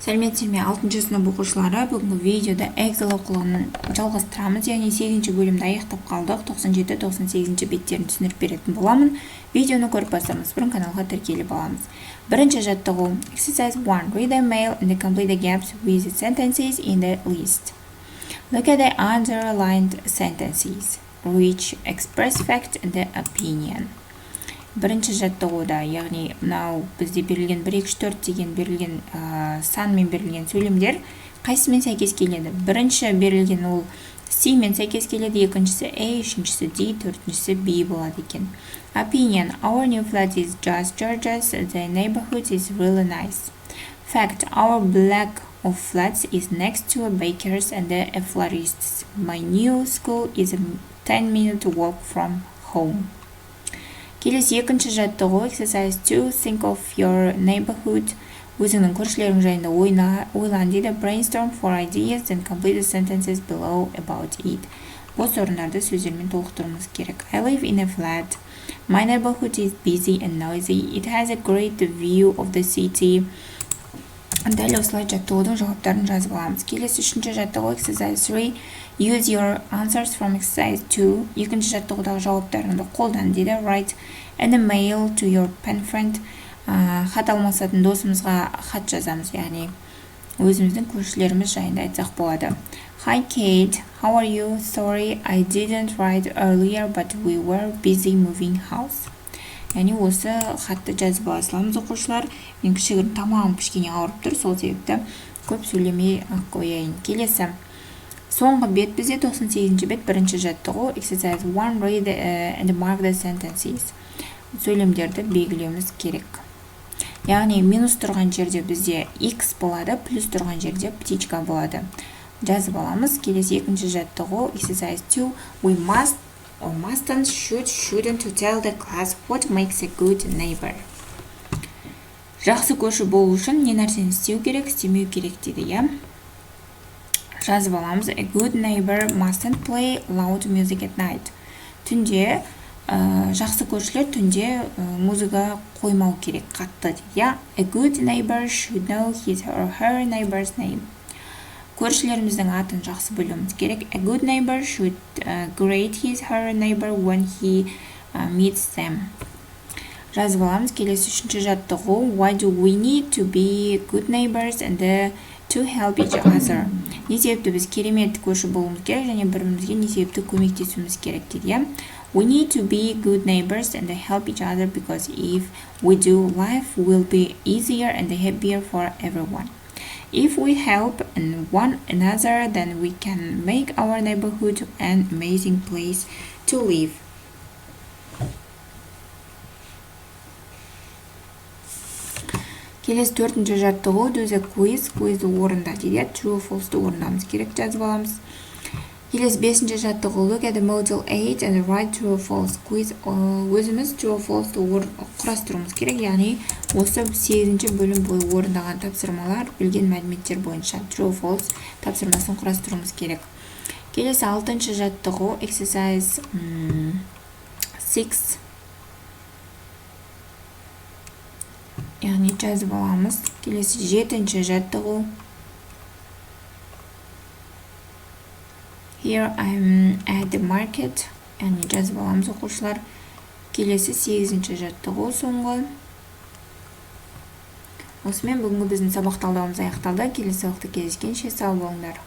Сәлеметсіздер ме? 6-шы сынып оқушылары, бүгінгі видеода Эксель оқулығын жалғастырамыз, яғни 8-ші бөлімді аяқтап қалдық. 97-98 беттерін түсіндіріп беретін боламын. Видеоны көріп бастарымыз бұрын каналға тіркеліп аламыз. Бірінші жаттығу. Exercise 1. Read the mail and complete the gaps with the sentences in the list. Look at the underlined sentences, which express fact and opinion. Бірінші жаттығуда, яғни мынау бізде берілген 1, 2, 4 деген берілген санмен берілген сөйлемдер қайсымен сәйкес келеді? Бірінші берілген ол C мен сәйкес келеді, екіншісі A, үшіншісі D, төртіншісі B болады екен. Opinion. Our new flat is just gorgeous. The neighborhood is really nice. Fact. Our block of flats is next to a baker's and a florist's. My new school is a 10-minute walk from home. Келесі екінші жаттығу. Exercise 2. Think of your neighborhood. Өзіңнің көршілерің жайында ойлан дейді. Brainstorm for ideas and complete the sentences below about it. Бос орындарды сөздермен толықтыруымыз керек. I live in a flat. My neighborhood is busy and noisy. It has a great view of the city. Дәл осылай жаттығудың жауаптарын жазып аламыз. Келесі үшінші жаттығу. Exercise 3. Use your answers from exercise 2. Екінші жаттығудағы жауаптарыңды қолдан дейді. Write an email to your pen friend. Хат алмасатын досымызға хат жазамыз, яғни өзіміздің көршілеріміз жайында айтсақ болады. Hi Kate, how are you? Sorry, I didn't write earlier, but we were busy moving house. Яғни осы хатты жазып ала саламыз оқушылар. Мен кішігірім тамағым кішкене ауырып тұр, сол себепті көп сөйлемей қояйын. Келесі. Соңғы бет бізде 98-ші бет бірінші жаттығу. Exercise 1. Read and mark the sentences. Сөйлемдерді белгілеуіміз керек. Яғни минус тұрған жерде бізде X болады, плюс тұрған жерде птичка болады. Жазып аламыз. Келесі екінші жаттығу. Exercise 2. We must or mustn't, shouldn't tell the class what makes a good neighbor. Жақсы көрші болу үшін не нәрсені істеу керек, істемеу керек дейді, я? Жазып аламыз. A good neighbor mustn't play loud music at night. Түнде жақсы көршілер түнде музыка қоймау керек, қатты дейді, я? A good neighbor should know his or her neighbor's name. Көршілеріміздің атын жақсы білуіміз керек. A good neighbor should greet his her neighbor when he meets them. Жазып аламыз. Келесі үшінші жаттығу. Why do we need to be good neighbors and to help each other? Не себепті біз керемет көрші болуымыз керек және бірімізге не себепті көмектесуіміз керек дейді. We need to be good neighbors and help each other because if we do, life will be easier and happier for everyone. If we help one another, then we can make our neighborhood an amazing place to live. Келесі төртінші жаттығу. Do the quiz. Quizді орында дейді. True, false'ды орындамыз керек, жазып аламыз. Келесі бесінші жаттығу. Look at the model 8 and write true or false. Quiz. Өзіміз true or false'ды құрастыруымыз керек, яғни осы 8-ші бөлім бойы орындаған тапсырмалар білген мәліметтер бойынша true or false тапсырмасын құрастыруымыз керек. Келесі 6-ші жаттығу. Exercise 6. Яғни жазып аламыз. Келесі 7-ші жаттығу. Here I'm at the market. Яғни жазып аламыз оқушылар. Келесі 8-ші жаттығу соңғы. Осымен бүгінгі біздің сабақ талдауымыз аяқталды. Келесі уақытта кездескенше сау болыңдар.